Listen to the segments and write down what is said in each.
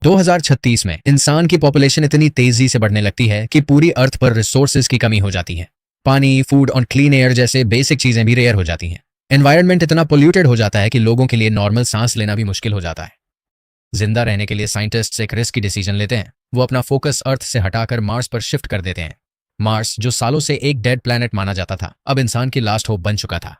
2036 में इंसान की पॉपुलेशन इतनी तेजी से बढ़ने लगती है कि पूरी अर्थ पर रिसोर्सेज की कमी हो जाती है। पानी, फूड और क्लीन एयर जैसे बेसिक चीजें भी रेयर हो जाती हैं। एनवायरनमेंट इतना पोल्यूटेड हो जाता है कि लोगों के लिए नॉर्मल सांस लेना भी मुश्किल हो जाता है। जिंदा रहने के लिए साइंटिस्ट्स एक रिस्की डिसीजन लेते हैं। वो अपना फोकस अर्थ से हटाकर मार्स पर शिफ्ट कर देते हैं। मार्स, जो सालों से एक डेड प्लैनेट माना जाता था, अब इंसान की लास्ट होप बन चुका था।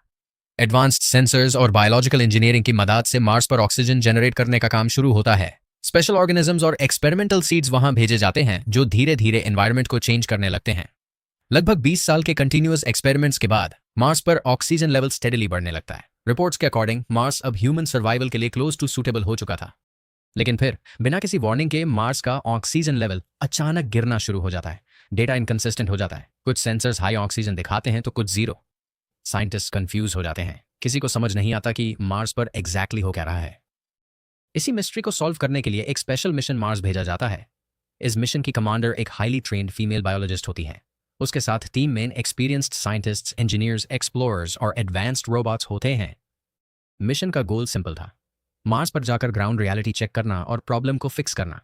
एडवांस्ड सेंसर्स और बायोलॉजिकल इंजीनियरिंग की मदद से मार्स पर ऑक्सीजन जनरेट करने का काम शुरू होता है। स्पेशल ऑर्गेनिजम्स और एक्सपेरिमेंटल सीड्स वहां भेजे जाते हैं, जो धीरे धीरे एनवायरनमेंट को चेंज करने लगते हैं। लगभग 20 साल के कंटिन्यूअस एक्सपेरिमेंट्स के बाद मार्स पर ऑक्सीजन लेवल स्टेडली बढ़ने लगता है। रिपोर्ट्स के अकॉर्डिंग मार्स अब ह्यूमन सर्वाइवल के लिए क्लोज टू सूटेबल हो चुका था। लेकिन फिर बिना किसी वार्निंग के मार्स का ऑक्सीजन लेवल अचानक गिरना शुरू हो जाता है। डेटा इनकंसिस्टेंट हो जाता है। कुछ सेंसर्स हाई ऑक्सीजन दिखाते हैं तो कुछ जीरो। साइंटिस्ट कंफ्यूज हो जाते हैं। किसी को समझ नहीं आता कि मार्स पर एग्जैक्टली हो क्या रहा है। इसी मिस्ट्री को सॉल्व करने के लिए एक स्पेशल मिशन मार्स भेजा जाता है। इस मिशन की कमांडर एक हाईली ट्रेन्ड फीमेल बायोलॉजिस्ट होती है। उसके साथ टीम में एक्सपीरियंस्ड साइंटिस्ट्स, इंजीनियर्स, एक्सप्लोरर्स और एडवांस्ड रोबोट्स होते हैं। मिशन का गोल सिंपल था, मार्स पर जाकर ग्राउंड रियलिटी चेक करना और प्रॉब्लम को फिक्स करना।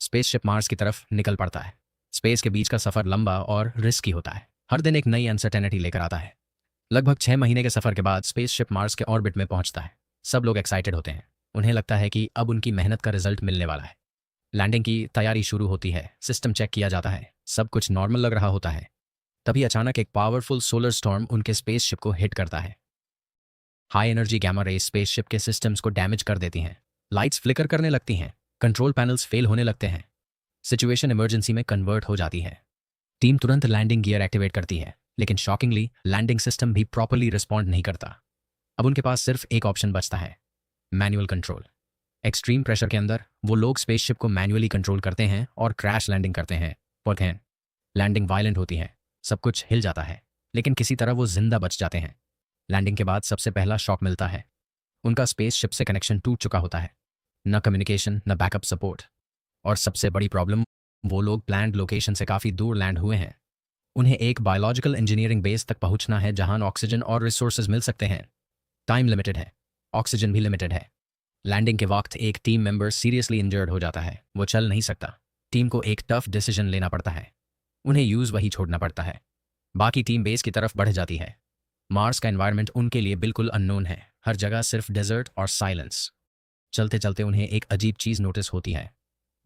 स्पेसशिप मार्स की तरफ निकल पड़ता है। स्पेस के बीच का सफर लंबा और रिस्की होता है। हर दिन एक नई अनसर्टेनिटी लेकर आता है। लगभग 6 महीने के सफर के बाद स्पेसशिप मार्स के ऑर्बिट में पहुंचता है। सब लोग एक्साइटेड होते हैं। उन्हें लगता है कि अब उनकी मेहनत का रिजल्ट मिलने वाला है। लैंडिंग की तैयारी शुरू होती है। सिस्टम चेक किया जाता है। सब कुछ नॉर्मल लग रहा होता है। तभी अचानक एक पावरफुल सोलर स्टॉर्म उनके स्पेसशिप को हिट करता है। High energy gamma rays spaceship के सिस्टम्स को डैमेज कर देती हैं। लाइट्स फ्लिकर करने लगती हैं। कंट्रोल पैनल्स फेल होने लगते हैं। सिचुएशन इमरजेंसी में कन्वर्ट हो जाती है। टीम तुरंत लैंडिंग गियर एक्टिवेट करती है, लेकिन शॉकिंगली लैंडिंग सिस्टम भी प्रॉपर्ली रिस्पॉन्ड नहीं करता। अब उनके पास सिर्फ एक ऑप्शन बचता है, मैनुअल कंट्रोल। एक्सट्रीम प्रेशर के अंदर वो लोग स्पेसशिप को मैनुअली कंट्रोल करते हैं और क्रैश लैंडिंग करते हैं। पर लैंडिंग वायलेंट होती है। सब कुछ हिल जाता है, लेकिन किसी तरह वो जिंदा बच जाते हैं। लैंडिंग के बाद सबसे पहला शॉक मिलता है। उनका स्पेसशिप से कनेक्शन टूट चुका होता है। न कम्युनिकेशन, न बैकअप सपोर्ट। और सबसे बड़ी प्रॉब्लम, वो लोग प्लान्ड लोकेशन से काफ़ी दूर लैंड हुए हैं। उन्हें एक बायोलॉजिकल इंजीनियरिंग बेस तक पहुंचना है जहां ऑक्सीजन और रिसोर्सेज मिल सकते हैं। टाइम लिमिटेड है, ऑक्सीजन भी लिमिटेड है। लैंडिंग के वक्त एक टीम मेंबर सीरियसली इंजर्ड हो जाता है। वो चल नहीं सकता। टीम को एक टफ डिसीजन लेना पड़ता है। उन्हें यूज़ वही छोड़ना पड़ता है। बाकी टीम बेस की तरफ बढ़ जाती है। मार्स का एनवायरनमेंट उनके लिए बिल्कुल अननोन है। हर जगह सिर्फ डेजर्ट और साइलेंस। चलते चलते उन्हें एक अजीब चीज़ नोटिस होती है।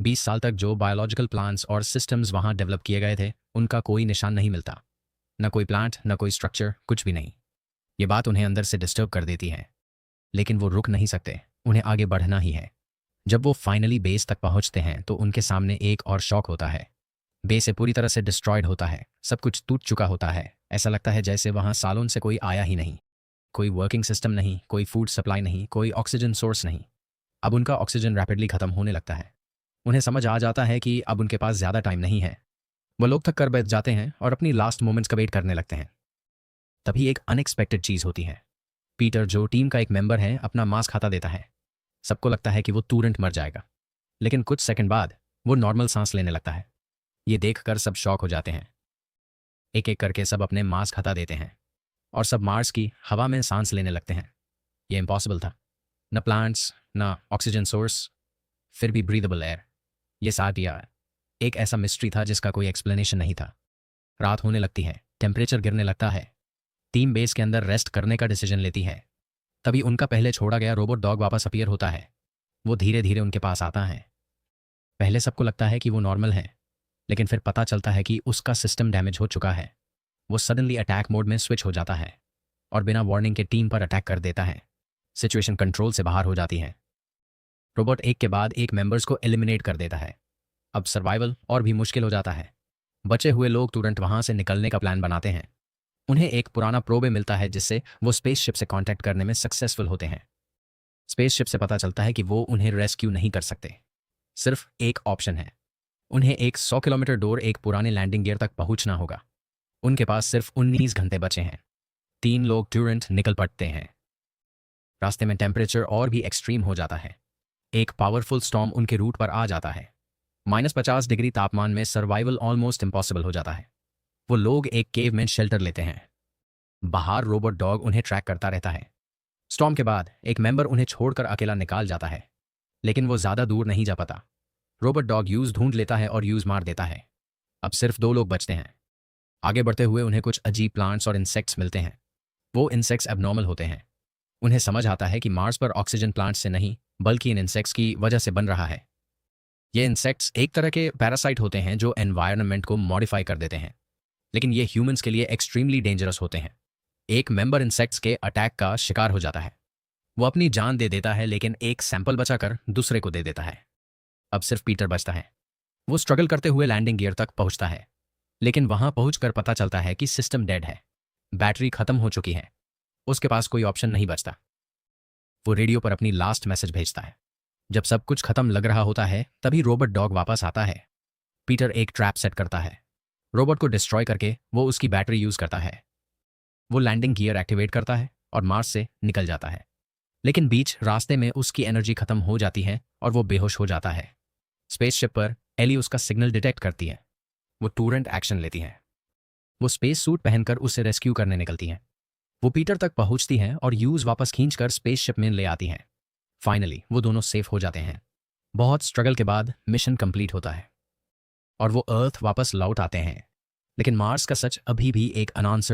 20 साल तक जो बायोलॉजिकल प्लांट्स और सिस्टम्स वहाँ डेवलप किए गए थे, उनका कोई निशान नहीं मिलता। न कोई प्लांट, न कोई स्ट्रक्चर, कुछ भी नहीं। ये बात उन्हें अंदर से डिस्टर्ब कर देती है, लेकिन वो रुक नहीं सकते। उन्हें आगे बढ़ना ही है। जब वो फाइनली बेस तक पहुंचते हैं तो उनके सामने एक और शॉक होता है। बेस पूरी तरह से डिस्ट्रॉयड होता है। सब कुछ टूट चुका होता है। ऐसा लगता है जैसे वहाँ सालों से कोई आया ही नहीं। कोई वर्किंग सिस्टम नहीं, कोई फूड सप्लाई नहीं, कोई ऑक्सीजन सोर्स नहीं। अब उनका ऑक्सीजन रैपिडली खत्म होने लगता है। उन्हें समझ आ जाता है कि अब उनके पास ज़्यादा टाइम नहीं है। वो लोग थक कर बैठ जाते हैं और अपनी लास्ट मोमेंट्स का वेट करने लगते हैं। तभी एक अनएक्सपेक्टेड चीज़ होती है। पीटर, जो टीम का एक मेंबर है, अपना मास्क हटा देता है। सबको लगता है कि वो तुरंत मर जाएगा, लेकिन कुछ सेकंड बाद वो नॉर्मल सांस लेने लगता है। ये देखकर सब शॉक हो जाते हैं। एक एक करके सब अपने मास्क हटा देते हैं और सब मार्स की हवा में सांस लेने लगते हैं। ये इम्पॉसिबल था। न प्लांट्स, न ऑक्सीजन सोर्स, फिर भी ब्रीदेबल एयर। ये सादिया एक ऐसा मिस्ट्री था जिसका कोई एक्सप्लेनेशन नहीं था। रात होने लगती है। टेम्परेचर गिरने लगता है। टीम बेस के अंदर रेस्ट करने का डिसीजन लेती है। तभी उनका पहले छोड़ा गया रोबोट डॉग वापस अपीयर होता है। वो धीरे धीरे उनके पास आता है। पहले सबको लगता है कि वो नॉर्मल है, लेकिन फिर पता चलता है कि उसका सिस्टम डैमेज हो चुका है। वो सडनली अटैक मोड में स्विच हो जाता है और बिना वार्निंग के टीम पर अटैक कर देता है। सिचुएशन कंट्रोल से बाहर हो जाती है। रोबोट एक के बाद एक मेंबर्स को एलिमिनेट कर देता है। अब सर्वाइवल और भी मुश्किल हो जाता है। बचे हुए लोग तुरंत वहां से निकलने का प्लान बनाते हैं। उन्हें एक पुराना प्रोबे मिलता है जिससे वो स्पेसशिप से कांटेक्ट करने में सक्सेसफुल होते हैं। स्पेसशिप से पता चलता है कि वो उन्हें रेस्क्यू नहीं कर सकते। सिर्फ एक ऑप्शन है, उन्हें एक 100 किलोमीटर दूर एक पुराने लैंडिंग गियर तक पहुंचना होगा। उनके पास सिर्फ 19 घंटे बचे हैं। 3 लोग तुरंत निकल पड़ते हैं। रास्ते में टेम्परेचर और भी एक्सट्रीम हो जाता है। एक पावरफुल स्टॉर्म उनके रूट पर आ जाता है। -50 डिग्री तापमान में सर्वाइवल ऑलमोस्ट इम्पॉसिबल हो जाता है। वो लोग एक केव में शेल्टर लेते हैं। बाहर रोबोट डॉग उन्हें ट्रैक करता रहता है। स्टॉर्म के बाद एक मेंबर उन्हें छोड़कर अकेला निकाल जाता है, लेकिन वो ज़्यादा दूर नहीं जा पाता। रोबोट डॉग यूज ढूंढ लेता है और यूज मार देता है। अब सिर्फ 2 लोग बचते हैं। आगे बढ़ते हुए उन्हें कुछ अजीब प्लांट्स और इंसेक्ट्स मिलते हैं। वो इंसेक्ट्स एबनॉर्मल होते हैं। उन्हें समझ आता है कि मार्स पर ऑक्सीजन प्लांट से नहीं बल्कि इन इंसेक्ट्स की वजह से बन रहा है। ये इंसेक्ट्स एक तरह के पैरासाइट होते हैं जो एनवायरनमेंट को मॉडिफाई कर देते हैं, लेकिन ये ह्यूमंस के लिए एक्सट्रीमली डेंजरस होते हैं। एक मेंबर इंसेक्ट्स के अटैक का शिकार हो जाता है। वो अपनी जान दे देता है, लेकिन एक सैंपल बचाकर दूसरे को दे देता है। अब सिर्फ पीटर बचता है। वो स्ट्रगल करते हुए लैंडिंग गियर तक पहुंचता है, लेकिन वहां पहुंचकर पता चलता है कि सिस्टम डेड है। बैटरी खत्म हो चुकी है। उसके पास कोई ऑप्शन नहीं बचता। वो रेडियो पर अपनी लास्ट मैसेज भेजता है। जब सब कुछ खत्म लग रहा होता है, तभी रोबोट डॉग वापस आता है। पीटर एक ट्रैप सेट करता है। रोबोट को डिस्ट्रॉय करके वो उसकी बैटरी यूज करता है। वो लैंडिंग गियर एक्टिवेट करता है और मार्स से निकल जाता है, लेकिन बीच रास्ते में उसकी एनर्जी खत्म हो जाती है और वो बेहोश हो जाता है। स्पेसशिप पर एली उसका सिग्नल डिटेक्ट करती है। वो तुरंत एक्शन लेती है। वो स्पेस सूट पहनकर उसे रेस्क्यू करने निकलती हैं। वो पीटर तक पहुंचती हैं और यूज वापस खींचकर स्पेसशिप में ले आती हैं। फाइनली वो दोनों सेफ हो जाते हैं। बहुत स्ट्रगल के बाद मिशन कंप्लीट होता है और वो अर्थ वापस लौट आते हैं, लेकिन मार्स का सच अभी भी एक अनआंसर्ड